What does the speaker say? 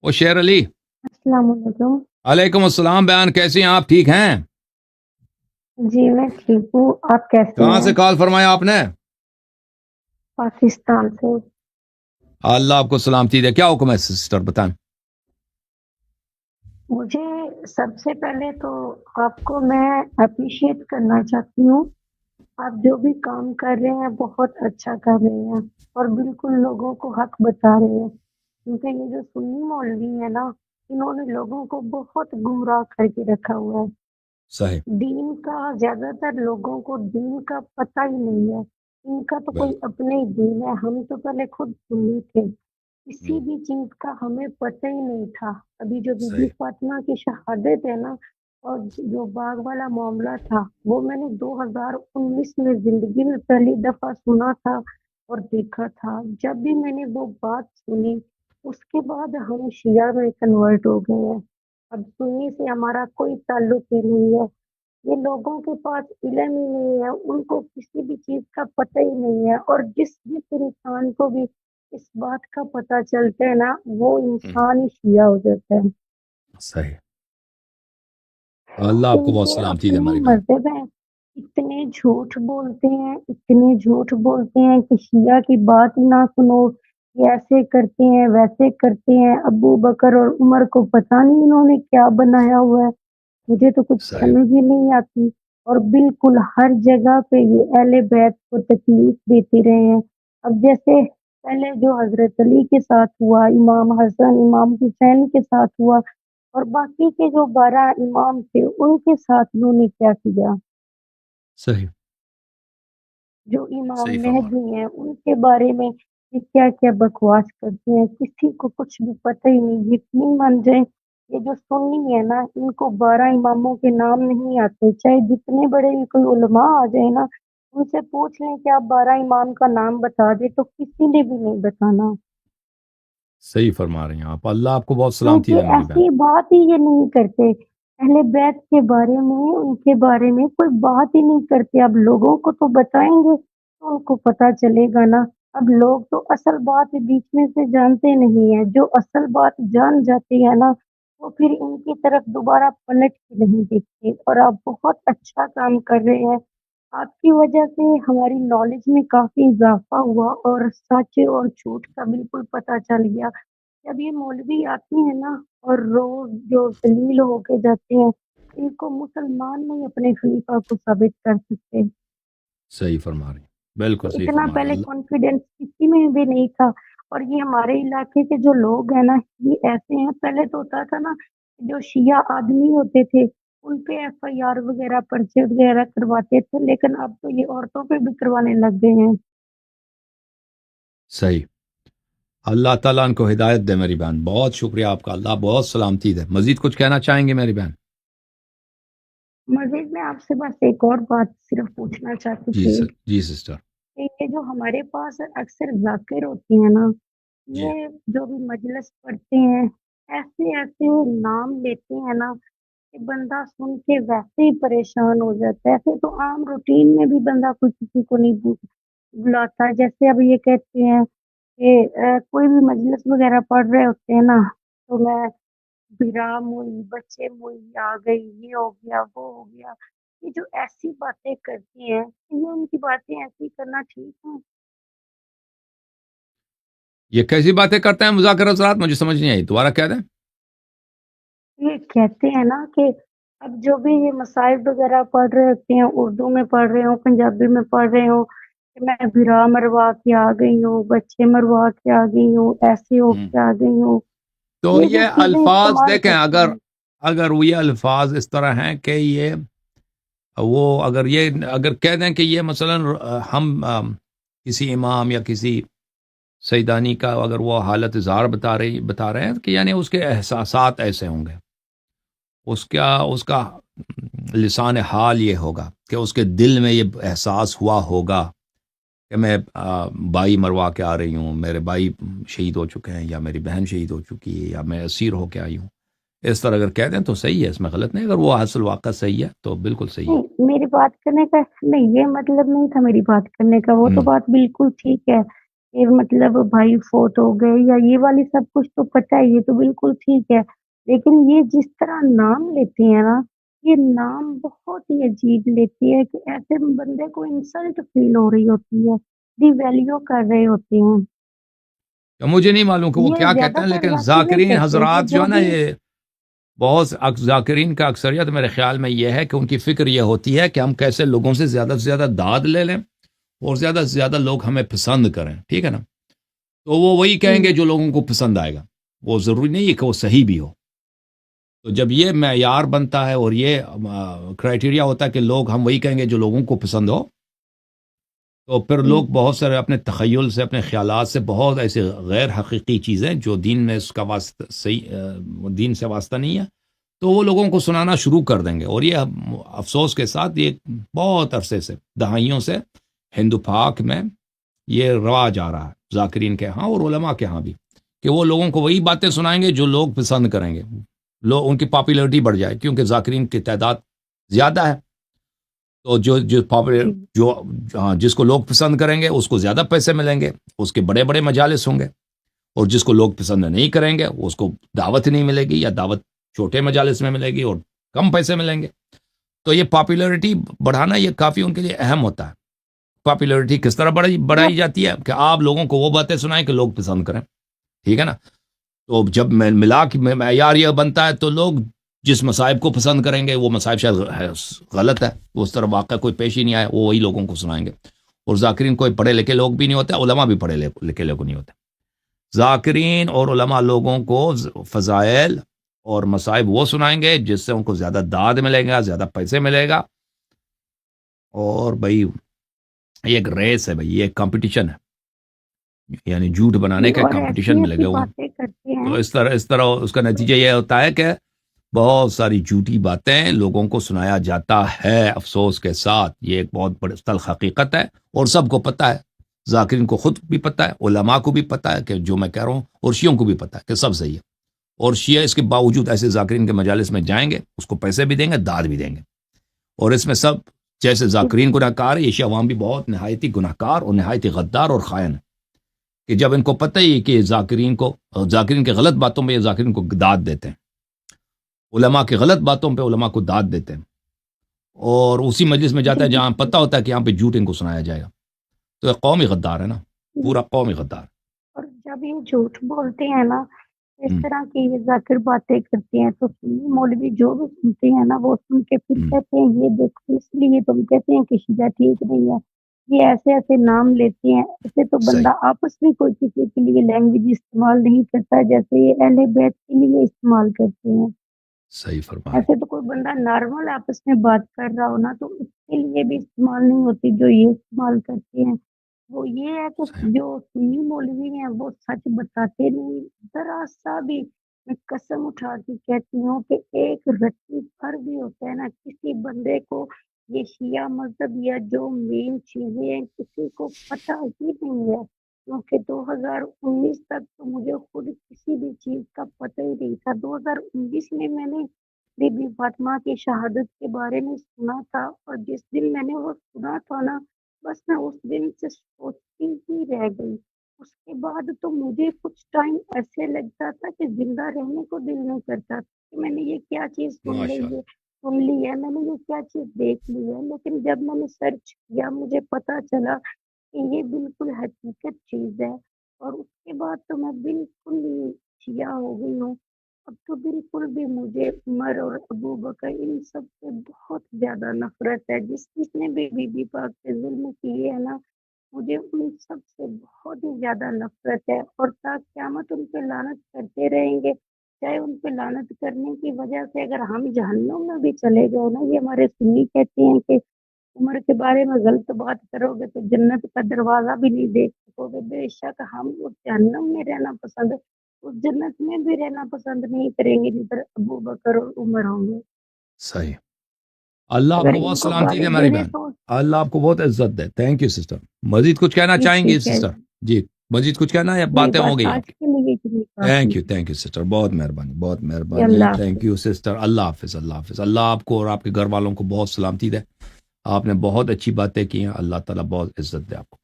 وہ شیر علی، السلام علیکم. علیکم السلام. بیان کیسی ہیں آپ؟ ٹھیک ہیں؟ جی میں ٹھیک ہوں. آپ کیسے کہاں سے ہیں؟ کال فرمایا آپ نے؟ پاکستان سے. اللہ آپ کو سلامتی دے. کیا حکم ہے سسٹر، بتائیں. مجھے سب سے پہلے تو آپ کو میں اپریشیٹ کرنا چاہتی ہوں. آپ جو بھی کام کر رہے ہیں بہت اچھا کر رہے ہیں اور بالکل لوگوں کو حق بتا رہے ہیں، کیونکہ یہ جو سنی مولوی ہے نا، انہوں نے لوگوں کو بہت گمراہ کر کے رکھا ہوا ہے. صحیح. دین کا زیادہ تر لوگوں کو دین کا پتہ ہی نہیں ہے. ان کا تو کوئی بالکل. اپنے ہی دین ہے. ہم تو پہلے خود سنی تھے، کسی بھی چیز کا ہمیں پتہ ہی نہیں تھا. ابھی جو بی بی صحیح. فاطمہ کی شہادت ہے نا، اور جو باغ والا معاملہ تھا، وہ میں نے 2019 میں زندگی میں پہلی دفعہ سنا تھا اور دیکھا تھا. جب بھی میں نے وہ بات سنی، اس کے بعد ہم شیعہ میں کنورٹ ہو گئے ہیں. اب سنی سے ہمارا کوئی تعلق ہی نہیں ہے. یہ لوگوں کے پاس علم ہی نہیں ہے، ان کو کسی بھی چیز کا پتہ ہی نہیں ہے. اور جس انسان کو بھی اس بات کا پتہ چلتا ہے نا، وہ انسان ہی شیعہ ہو جاتا ہے. صحیح. اللہ آپ کو ان بہت کے سلامتی دے اپنے ہماری بہن. مذہب ہیں، اتنے جھوٹ بولتے ہیں، اتنے جھوٹ بولتے ہیں کہ شیعہ کی بات ہی نہ سنو. یہ ایسے کرتے ہیں، ویسے کرتے ہیں. ابو بکر اور عمر کو پتہ نہیں انہوں نے کیا بنایا ہوا ہے. مجھے تو کچھ صحیح. سمجھ ہی نہیں آتی. اور بالکل ہر جگہ پہ یہ اہل بیت کو تکلیف دیتے رہے ہیں. اب جیسے پہلے جو حضرت علی کے ساتھ ہوا، امام حسن امام حسین کے ساتھ ہوا، اور باقی کے جو 12 امام تھے ان کے ساتھ انہوں نے کیا کیا. صحیح. جو امام صحیح فرما رہے. مہدی ہیں ان کے بارے میں یہ کیا کیا بکواس کرتے ہیں، کسی کو کچھ بھی پتہ ہی نہیں. یقین مان جائیں، یہ جو سنی ہے نا، ان کو 12 اماموں کے نام نہیں آتے. چاہے جتنے بڑے کوئی علماء آ جائے نا، ان سے پوچھ لیں کہ آپ 12 امام کا نام بتا دیں، تو کسی نے بھی نہیں بتانا. صحیح فرما رہی ہیں آپ. اللہ آپ کو بہت سلامتی دے کیونکہ میری بہن. ایسی بات ہی یہ نہیں کرتے. اہل بیت کے بارے میں، ان کے بارے میں کوئی بات ہی نہیں کرتے. اب لوگوں کو تو بتائیں گے تو ان کو پتا چلے گا نا. اب لوگ تو اصل بات بیچ میں سے جانتے نہیں ہیں. جو اصل بات جان جاتی ہے نا، وہ پھر ان کی طرف دوبارہ پلٹ کے نہیں دیکھتے. اور آپ بہت اچھا کام کر رہے ہیں. آپ کی وجہ سے ہماری نالج میں کافی اضافہ ہوا اور سچ اور جھوٹ کا بالکل پتہ چل گیا. جب یہ مولوی آتی ہیں نا اور روز جو ذلیل ہو کے جاتے ہیں، ان کو مسلمان نہیں اپنے خلیفہ کو ثابت کر سکتے. صحیح فرما رہی ہیں. بالکل تو صحیح اتنا فرما رہی ہیں. پہلے اللہ. کانفیڈینس کسی میں بھی نہیں تھا. اور یہ ہمارے علاقے کے جو لوگ ہیں نا، یہ ایسے ہیں. پہلے تو ہوتا تھا نا، جو شیعہ آدمی ہوتے تھے ان پہ ایف آئی آر وغیرہ پرچے وغیرہ کرواتے تھے، لیکن اب تو یہ عورتوں پہ بھی کروانے لگ گئے ہیں. صحیح. اللہ تعالیٰ ان کو ہدایت دے میری بہن. بہت شکریہ آپ کا. اللہ بہت سلامتی دے. مزید کچھ کہنا چاہیں گے میری بہن؟ مزید میں آپ سے بس ایک اور بات صرف پوچھنا چاہتی جی تھی سر. جی سسٹر. کہ یہ جو ہمارے پاس اکثر ذاکر ہوتے ہیں نا، جی. یہ جو بھی مجلس پڑھتے ہیں، ایسے ایسے نام لیتے ہیں نا کہ بندہ سن کے ویسے ہی پریشان ہو جاتا ہے. ایسے تو عام روٹین میں بھی بندہ کوئی کسی کو نہیں بلاتا. جیسے اب یہ کہتے ہیں کہ کوئی بھی مجلس وغیرہ پڑھ رہے ہوتے ہیں نا، تو میں بیرام ہوئی، بچے ہوئی، آ گئی، یہ ہو گیا، وہ ہو گیا. یہ جو ایسی باتیں کرتی ہیں، یہ ان کی باتیں ایسی کرنا ٹھیک ہے؟ یہ کیسی باتیں کرتے ہیں مذاکر حضرات؟ مجھے سمجھ نہیں آئی. دوبارہ کہہ دیں. یہ کہتے ہیں نا کہ اب جو بھی یہ مسائل وغیرہ پڑھ رہے ہوتے ہیں، اردو میں پڑھ رہے ہوں، پنجابی میں پڑھ رہے ہوں، کہ میں بھرا مروا کے آ گئی ہوں، بچے مروا کے آ گئی ہوں، ایسے ہو کے آ گئی ہوں. تو یہ جو یہ چیزیں الفاظ استعمال دیکھیں، کرتے ہیں. اگر وہ یہ الفاظ اس طرح ہیں کہ یہ وہ اگر کہہ دیں کہ یہ مثلا ہم کسی امام یا کسی سیدانی کا اگر وہ حالت اظہار بتا رہے ہیں کہ یعنی اس کے احساسات ایسے ہوں گے، اس کا لسان حال یہ ہوگا کہ اس کے دل میں یہ احساس ہوا ہوگا کہ میں بائی مروا کے آ رہی ہوں، میرے بائی شہید ہو چکے ہیں، یا میری بہن شہید ہو چکی ہے، یا میں اسیر ہو کے آئی ہوں. اس طرح اگر کہہ دیں تو صحیح ہے، اس میں غلط نہیں. اگر وہ حاصل واقعہ صحیح ہے تو بالکل صحیح ہے. نہیں، میری بات کرنے کا نہیں، یہ مطلب نہیں تھا میری بات کرنے کا. وہ تو بات بالکل ٹھیک ہے کہ مطلب بھائی فوت ہو گئے یا یہ والی سب کچھ تو پتہ ہے، یہ تو بالکل ٹھیک ہے، لیکن یہ جس طرح نام لیتے ہیں نا، یہ نام بہت ہی عجیب لیتی ہے کہ ایسے بندے کو انسلٹ فیل ہو رہی ہوتی ہے، ڈی ویلیو کر رہے ہوتے ہیں۔ مجھے نہیں معلوم کہ وہ یہ کیا کہتے زیادہ ہیں، تر لیکن ویسے نہیں ذاکرین کرتے، حضرات جو جو ہے نا، بھی یہ بہت ذاکرین کا اکثریت میرے خیال میں یہ ہے کہ ان کی فکر یہ ہوتی ہے کہ ہم کیسے لوگوں سے زیادہ داد لے لیں اور زیادہ سے زیادہ لوگ ہمیں پسند کریں، ٹھیک ہے نا؟ تو وہ وہی کہیں گے جو لوگوں کو پسند آئے گا، وہ ضروری نہیں ہے کہ وہ صحیح بھی ہو۔ تو جب یہ معیار بنتا ہے اور یہ کرائٹیریا ہوتا ہے کہ لوگ ہم وہی کہیں گے جو لوگوں کو پسند ہو، تو پھر لوگ بہت سارے اپنے تخیل سے، اپنے خیالات سے بہت ایسے غیر حقیقی چیزیں جو دین میں اس کا واسطہ صحیح دین سے واسطہ نہیں ہے، تو وہ لوگوں کو سنانا شروع کر دیں گے۔ اور یہ افسوس کے ساتھ یہ بہت عرصے سے، دہائیوں سے ہندو پاک میں یہ رواج آ رہا ہے، ذاکرین کے ہاں اور علماء کے ہاں بھی، کہ وہ لوگوں کو وہی باتیں سنائیں گے جو لوگ پسند کریں گے، لوگ ان کی پاپولیرٹی بڑھ جائے، کیونکہ ذاکرین کی تعداد زیادہ ہے، تو جس کو لوگ پسند کریں گے اس کو زیادہ پیسے ملیں گے، اس کے بڑے بڑے مجالس ہوں گے، اور جس کو لوگ پسند نہیں کریں گے اس کو دعوت نہیں ملے گی، یا دعوت چھوٹے مجالس میں ملے گی اور کم پیسے ملیں گے۔ تو یہ پاپولیرٹی بڑھانا یہ کافی ان کے لیے اہم ہوتا ہے۔ پاپولیرٹی کس طرح بڑھائی جاتی ہے کہ آپ لوگوں کو وہ باتیں سنائیں کہ لوگ پسند کریں، ٹھیک ہے نا؟ تو جب ملا کے معیار یہ بنتا ہے تو لوگ جس مصائب کو پسند کریں گے وہ مصائب شاید غلط ہے، اس طرح واقعہ کوئی پیش ہی نہیں آیا، وہ وہی لوگوں کو سنائیں گے۔ اور ذاکرین کوئی پڑھے لکھے لوگ بھی نہیں ہوتے، علماء بھی پڑھے لکھے لوگ نہیں ہوتے۔ ذاکرین اور علماء لوگوں کو فضائل اور مصائب وہ سنائیں گے جس سے ان کو زیادہ داد ملے گا، زیادہ پیسے ملے گا۔ اور بھائی یہ ایک ریس ہے، بھائی یہ ایک کمپٹیشن ہے، یعنی جھوٹ بنانے کا اور کمپٹیشن ایسی ملے ایسی گا وہ۔ باتیں کرتے تو ہیں۔ اس طرح اس کا نتیجہ یہ ہوتا ہے کہ بہت ساری جھوٹی باتیں لوگوں کو سنایا جاتا ہے، افسوس کے ساتھ۔ یہ ایک بہت بڑی تلخ حقیقت ہے اور سب کو پتہ ہے، ذاکرین کو خود بھی پتہ ہے، علماء کو بھی پتہ ہے کہ جو میں کہہ رہا ہوں، اور شیعوں کو بھی پتہ ہے کہ سب صحیح ہے۔ اور شیعہ اس کے باوجود ایسے ذاکرین کے مجالس میں جائیں گے، اس کو پیسے بھی دیں گے، داد بھی دیں گے۔ اور اس میں سب جیسے ذاکرین گناہ کار ہے، یہ شیعہ عوام بھی بہت نہایتی گناہ کار اور نہایتی غدار اور خائن ہے، کہ جب ان کو پتہ ہی کہ ذاکرین کے غلط باتوں میں یہ ذاکرین کو داد دیتے ہیں، علماء کی غلط باتوں پہ علماء کو داد دیتے ہیں، اور اسی مجلس میں جاتا ہے جہاں پتہ ہوتا ہے کہ یہاں پہ جھوٹ ان کو سنایا جائے گا۔ تو یہ قومی غدار ہے نا، پورا قومی غدار۔ اور جب یہ جھوٹ بولتے ہیں نا، اس ہم، طرح کی یہ ذاکر باتیں کرتے ہیں، تو سنی مولوی جو بھی سنتے ہیں نا، وہ سن کے پھر ہم، کہتے ہیں یہ دیکھو، اس لیے تم کہتے ہیں کہ شیعہ ٹھیک نہیں ہے، یہ ایسے ایسے نام لیتے ہیں۔ ایسے تو صحیح، بندہ آپس میں کوئی کسی کے لیے لینگویج استعمال نہیں کرتا جیسے یہ اہل بیت کے لیے استعمال کرتے ہیں۔ صحیح فرمائے، ایسے تو کوئی بندہ نارمل آپس میں بات کر رہا ہو نا، تو اس کے لیے بھی استعمال نہیں ہوتی جو یہ استعمال کرتے ہیں۔ وہ یہ ہے کہ صحیح، جو سنی مولوی ہیں وہ سچ بتاتے نہیں ذرا سا بھی۔ میں قسم اٹھا کے کہتی ہوں کہ ایک رتی بھر بھی ہوتا ہے نا کسی بندے کو یہ شیعہ مذہب یا جو مین چیزیں ہیں کسی کو پتہ ہی نہیں ہے، کیونکہ 2019 تک تو مجھے خود کسی بھی چیز کا پتہ ہی نہیں تھا۔ 2019 میں نے بی بی فاطمہ کی شہادت کے بارے میں سنا تھا، اور جس دن میں نے وہ سنا تھا نا، بس میں اس دن سے سوچتی ہی رہ گئی۔ اس کے بعد تو مجھے کچھ ٹائم ایسے لگتا تھا کہ زندہ رہنے کو دل نہیں کرتا تھا کہ میں نے یہ کیا چیز ماشاء اللہ، سن لی ہے، میں نے یہ کیا چیز دیکھ لی ہے۔ لیکن جب میں نے سرچ کیا مجھے پتا چلا کہ یہ بالکل حقیقت چیز ہے، اور اس کے بعد تو میں بالکل ہی شیعہ ہو گئی ہوں۔ اب تو بالکل بھی مجھے عمر اور ابو بکر ان سب سے بہت زیادہ نفرت ہے۔ جس نے بھی بی بی پاک پہ ظلم کیے ہے نا، مجھے ان سب سے بہت ہی زیادہ نفرت ہے، اور تا قیامت ان پہ لعنت کرتے رہیں گے۔ چاہے ان پہ لعنت کرنے کی وجہ سے اگر ہم جہنم میں بھی چلے گئے نا، یہ ہمارے سنی کہتے ہیں کہ عمر کے بارے میں غلط بات کرو گے تو جنت کا دروازہ بھی نہیں دیکھ سکو گے۔ بے شک ہم اس جہنم میں رہنا پسند، اس جنت میں بھی رہنا پسند نہیں کریں گے جدھر ابو بکر اور عمر ہوں گے۔ صحیح۔ اللہ آپ اگر کو ان بہت کو سلامتی دے گالی ہماری دے دے بہن، تو اللہ آپ کو بہت عزت دے۔ Thank you sister. مزید کچھ کہنا جی چاہیں گی ٹھیک ہے، سسٹر؟ جی، مزید کچھ کہنا ہے یا نہیں باتیں ہو بس گئی آپ آج کی؟ کے لیے اتنی کافی ہے۔ تھینک یو سسٹر، بہت مہربانی، بہت جی مہربانی، اللہ تھینک حافظ۔ You sister. اللہ حافظ، اللہ حافظ۔ اللہ آپ کو اور آپ کے گھر والوں کو بہت سلامتی دے۔ آپ نے بہت اچھی باتیں کی ہیں، اللہ تعالیٰ بہت عزت دے آپ کو۔